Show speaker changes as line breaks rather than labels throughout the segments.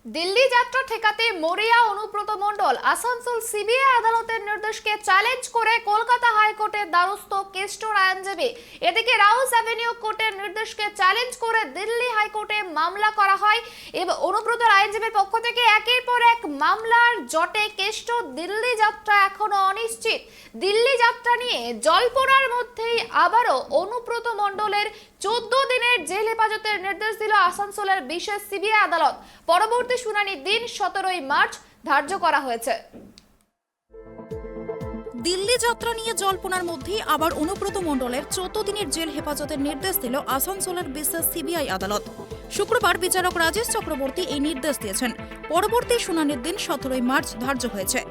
দিল্লি যাত্রা ঠেকাতে মরিয়া অনুব্রত মণ্ডল আসানসোল সিবিআই আদালতের নির্দেশকে চ্যালেঞ্জ করে কলকাতা হাইকোর্টের দ্বারস্থ কেষ্টর আইনজীবী। এদিকে রাউস অ্যাভিনিউ কোর্টের নির্দেশকে চ্যালেঞ্জ করে দিল্লি হাইকোর্টে মামলা করা হয় এবং অনুব্রতর আইনজীবীর পক্ষ থেকে একের পর এক মামলার জটে কেষ্ট দিল্লি যাত্রা এখনো অনিশ্চিত। দিল্লি যাত্রা নিয়ে জল্পনার মধ্যেই আবারও অনুব্রত মণ্ডলের 14 দিনের জেল হেফাজতের নির্দেশ দিল আসানসোলের বিশেষ সিবিআই আদালত। পরবর্তী শুনানির দিন 17 মার্চ ধার্য করা হয়েছে।
দিল্লি যাত্রা নিয়ে জল্পনার মধ্যেই আবার অনুব্রত মণ্ডলের 14 দিনের জেল হেফাজতের নির্দেশ দিল আসানসোলের বিশেষ সিবিআই আদালত। শুক্রবার বিচারক রাজেশ চক্রবর্তী এই নির্দেশ দিয়েছেন। পরবর্তী শুনানির দিন 17 মার্চ ধার্য হয়েছে।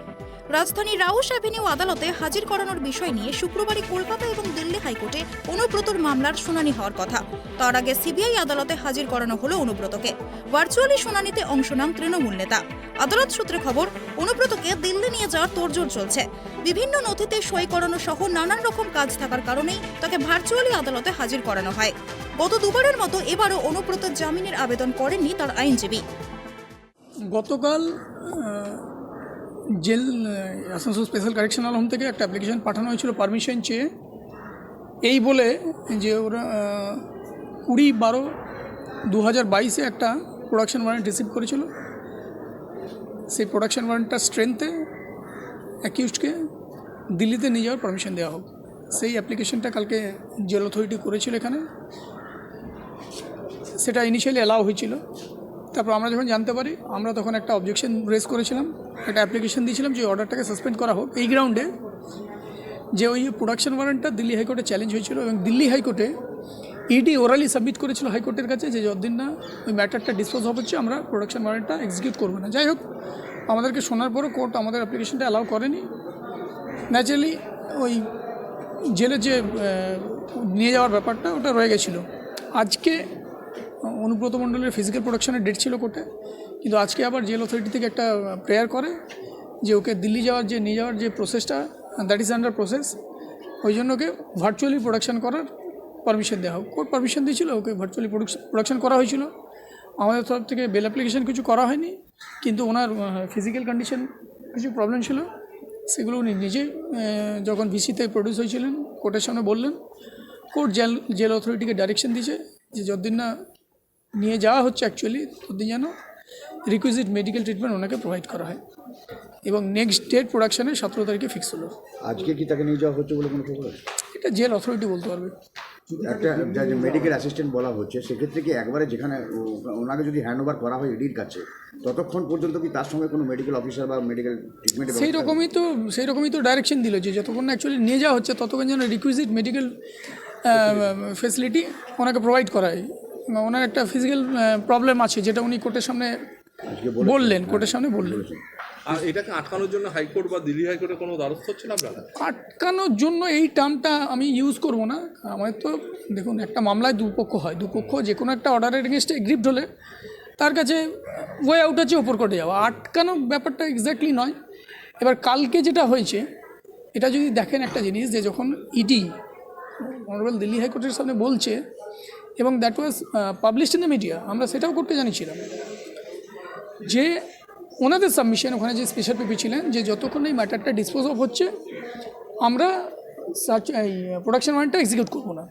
রাজধানী রাউস অ্যাভিনিউ আদালতে হাজির করানোর বিষয় নিয়ে শুক্রবারই কলকাতা এবং দিল্লি হাইকোর্টে অনুব্রতর মামলার শুনানি হওয়ার কথা। তার আগে সিবিআই আদালতে হাজির করানো হলো অনুব্রতকে। ভার্চুয়ালি শুনানিতে অংশ নেন তৃণমূল নেতা। আদালত সূত্রে খবর, অনুব্রতকে দিল্লি নিয়ে যাওয়ার তোড়জোড় চলছে। বিভিন্ন নথিতে সই করানো সহ নানান রকম কাজ থাকার কারণেই তাকে ভার্চুয়ালি আদালতে হাজির করানো হয়। গত দুবারের মতো এবারও অনুব্রতের জামিনের আবেদন করেননি তার আইনজীবী।
গতকাল jail Asansol special correctional home থেকে একটা অ্যাপ্লিকেশন পাঠানো হয়েছিল পারমিশন চেয়ে, এই বলে যে ওরা 20/12/2022 একটা প্রোডাকশন ওয়ারেন্ট রিসিভ করেছিল। সেই প্রোডাকশন ওয়ারেন্টটার স্ট্রেংথে অ্যাকিউজডকে দিল্লিতে নিয়ে যাওয়ার পারমিশন দেওয়া হোক, সেই অ্যাপ্লিকেশনটা কালকে জেল অথরিটি করেছিল এখানে। সেটা ইনিশিয়ালি অ্যালাউ হয়েছিল। তারপর আমরা যখন জানতে পারি, আমরা তখন একটা অবজেকশন রেজ করেছিলাম, একটা অ্যাপ্লিকেশন দিয়েছিলাম যে অর্ডারটাকে সাসপেন্ড করা হোক, এই গ্রাউন্ডে যে ওই প্রোডাকশন ওয়ারেন্টটা দিল্লি হাইকোর্টে চ্যালেঞ্জ হয়েছিল এবং দিল্লি হাইকোর্টে ইডি ওরালি সাবমিট করেছিল হাইকোর্টের কাছে যে যতদিন না ওই ম্যাটারটা ডিসপোজ হচ্ছে আমরা প্রোডাকশন ওয়ারেন্টটা এক্সিকিউট করবো না। যাই হোক, আমাদেরকে শোনার পরও কোর্ট আমাদের অ্যাপ্লিকেশনটা অ্যালাউ করেনি। ন্যাচারালি ওই জেলে যে নিয়ে যাওয়ার ব্যাপারটা ওটা রয়ে গেছিলো। আজকে অনুব্রত মণ্ডলের ফিজিক্যাল প্রোডাকশনের ডেট ছিল কোর্টে, কিন্তু আজকে আবার জেল অথরিটি থেকে একটা প্রেয়ার করে যে ওকে দিল্লি যাওয়ার যে নিয়ে যাওয়ার যে প্রসেসটা দ্যাট ইজ আন্ডার প্রসেস, ওই জন্য ওকে ভার্চুয়ালি প্রোডাকশন করার পারমিশন দেওয়া হোক। কোর্ট পারমিশন দিয়েছিল, ওকে ভার্চুয়ালি প্রোডাকশন করা হয়েছিল। আমাদের তরফ থেকে বেল অ্যাপ্লিকেশন কিছু করা হয়নি, কিন্তু ওনার ফিজিক্যাল কন্ডিশন কিছু প্রবলেম ছিল, সেগুলো উনি নিজে যখন ভিসিতে প্রডিউস হয়েছিলেন কোর্টের সামনে বললেন। কোর্ট জেল অথরিটিকে ডাইরেকশন দিয়েছে যে যতদিন না নিয়ে যাওয়া হচ্ছে অ্যাকচুয়ালি ততদিন যেন রিকুইজিট মেডিকেল ট্রিটমেন্ট ওনাকে প্রোভাইড করা হয়। এবং নেক্সট ডেট প্রোডাকশানে 17 তারিখে ফিক্স হলো।
আজকে কি তাকে নিয়ে যাওয়া হচ্ছে বলে কোনো খবর আছে?
এটা জেল অথরিটি বলতে পারবে।
একটা যে মেডিকেল অ্যাসিস্ট্যান্ট বলা হচ্ছে, সেক্ষেত্রে কি একবারে যেখানে ওনাকে যদি হ্যান্ড ওভার করা হয় ইডির কাছে, ততক্ষণ পর্যন্ত কি তার সঙ্গে কোনো মেডিকেল অফিসার বা মেডিকেল ট্রিটমেন্ট
সেই রকমই তো ডাইরেকশন দিল যে যতক্ষণ না অ্যাকচুয়ালি নিয়ে যাওয়া হচ্ছে ততক্ষণ যেন রিকুইজিট মেডিকেল ফেসিলিটি ওনাকে প্রোভাইড করা হয়। ওনার একটা ফিজিক্যাল প্রবলেম আছে যেটা উনি কোর্টের সামনে বললেন।
আর এটাকে আটকানোর জন্য হাইকোর্ট বা দিল্লি হাইকোর্টে কোনো দ্বারস্থ হচ্ছে না আপনারা?
আটকানোর জন্য এই টার্মটা আমি ইউজ করব না। আমাদের তো দেখুন, একটা মামলায় দুপক্ষ হয়, দুপক্ষ যে কোনো একটা অর্ডারের এগেনস্টে এগ্রিভড হলে তার কাছে ওয়ে আউট আছে ওপর কোর্টে যাওয়া। আটকানো ব্যাপারটা এক্স্যাক্টলি নয়। এবার কালকে যেটা হয়েছে, এটা যদি দেখেন একটা জিনিস, যে যখন ইডি অনারেবল দিল্লি হাইকোর্টের সামনে বলছে এবং that was published in the media, আমরা সেটাও কোর্টকে জানিয়েছিলাম যে ওনাদের সাবমিশন, ওখানে যে স্পেশাল পিপি ছিলেন, যে যতক্ষণ এই ম্যাটারটা ডিসপোজ অফ হচ্ছে আমরা এই প্রোডাকশন ওয়ারেন্টটা এক্সিকিউট করবো না।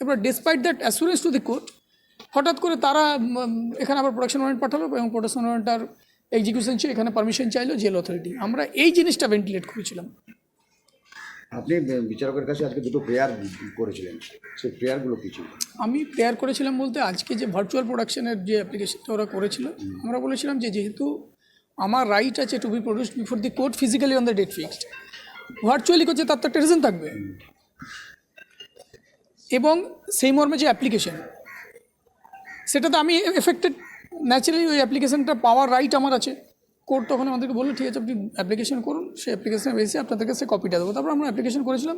এবার despite that assurance to the court, হঠাৎ করে তারা এখানে আবার প্রোডাকশন ওয়ারেন্ট পাঠালো এবং প্রোডাকশন ওয়ারেন্টটার এক্সিকিউশন চেয়ে এখানে পারমিশন চাইলো জেল অথরিটি। আমরা এই জিনিসটা ভেন্টিলেট করেছিলাম।
আপনি বিচারকের কাছে আজকে দুটো প্রেয়ার করেছিলেন, সেই প্রেয়ারগুলো কী ছিল?
আমি প্রেয়ার করেছিলাম বলতে, আজকে যে ভার্চুয়াল প্রোডাকশনের যে অ্যাপ্লিকেশনটা ওরা করেছিল, আমরা বলেছিলাম যে যেহেতু আমার রাইট আছে to be produced before the court physically on the date fixed, virtually করছে তার তো একটা রিজন থাকবে। এবং সেই মর্মে যে অ্যাপ্লিকেশন, সেটাতে আমি এফেক্টেড, ন্যাচারালি ওই অ্যাপ্লিকেশনটা পাওয়ার রাইট আমার আছে। কোর্ট তখন আমাদেরকে বললো ঠিক আছে আপনি অ্যাপ্লিকেশন করুন, সেই অ্যাপ্লিকেশনের বেসে আপনাদেরকে সে কপিটা দেবো। তারপর আমরা অ্যাপ্লিকেশন করেছিলাম,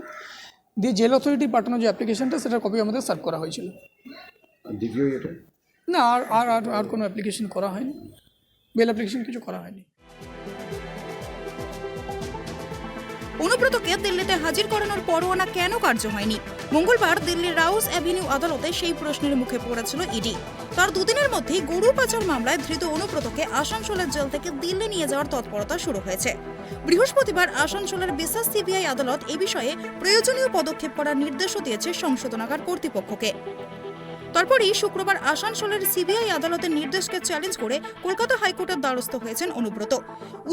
দিয়ে জেল অথরিটি পাঠানো যে অ্যাপ্লিকেশনটা সেটার কপি আমাদের সার্ভ করা হয়েছিল।
দ্বিতীয় এটা
না, আর কোনো অ্যাপ্লিকেশন করা হয়নি, বেল অ্যাপ্লিকেশন কিছু করা হয়নি।
অনুব্রতকে দিল্লিতে হাজির করানোর পরোয়ানা কেন কার্য হয়নি? মঙ্গলবার দিল্লির রাউস অ্যাভিনিউ আদালতে সেই প্রশ্নের মুখে পড়েছিল ইডি। তার দুদিনের মধ্যেই গরু পাচার মামলায় ধৃত অনুব্রতকে আসানসোলের জেল থেকে দিল্লি নিয়ে যাওয়ার তৎপরতা শুরু হয়েছে। বৃহস্পতিবার আসানসোলের বিশেষ সিবিআই আদালত এ বিষয়ে প্রয়োজনীয় পদক্ষেপ করার নির্দেশও দিয়েছে সংশোধনাগার কর্তৃপক্ষকে। তারপরই শুক্রবার আসানসোলের সিবিআই আদালতের নির্দেশকে চ্যালেঞ্জ করে কলকাতা হাইকোর্টের দ্বারস্থ হয়েছেন অনুব্রত।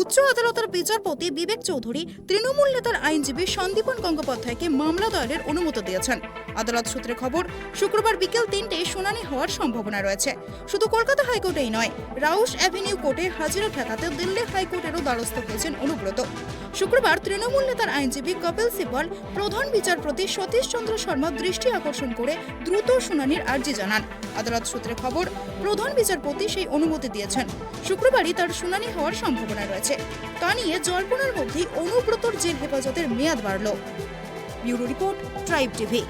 উচ্চ আদালতের বিচারপতি বিবেক চৌধুরী তৃণমূল নেতার আইনজীবী সন্দীপন গঙ্গোপাধ্যায়কে মামলা দায়েরের অনুমতি দিয়েছেন। আদালত সূত্রে খবর, শুক্রবার বিকেল 3টায় শুনানি হওয়ার সম্ভাবনা রয়েছে। শুধু কলকাতা হাইকোর্টেই নয়, রাউস অ্যাভিনিউ কোর্টে হাজিরা ঠেকাতে দিল্লি হাইকোর্টেরও দ্বারস্থ হয়েছেন অনুব্রত। শুক্রবার তৃণমূল নেতার আইনজীবী কপিল সিব্বল প্রধান বিচারপতি সতীশ চন্দ্র শর্মা দৃষ্টি আকর্ষণ করে দ্রুত শুনানির আর্জি জানান। আদালত সূত্রে খবর, প্রধান বিচারপতি সেই অনুমতি দিয়েছেন। শুক্রবারই তার শুনানি হওয়ার সম্ভাবনা রয়েছে। তা নিয়ে জল্পনার মধ্যেই অনুব্রতর জেল হেফাজতের মেয়াদ বাড়ল। Bureau report, tribe TV.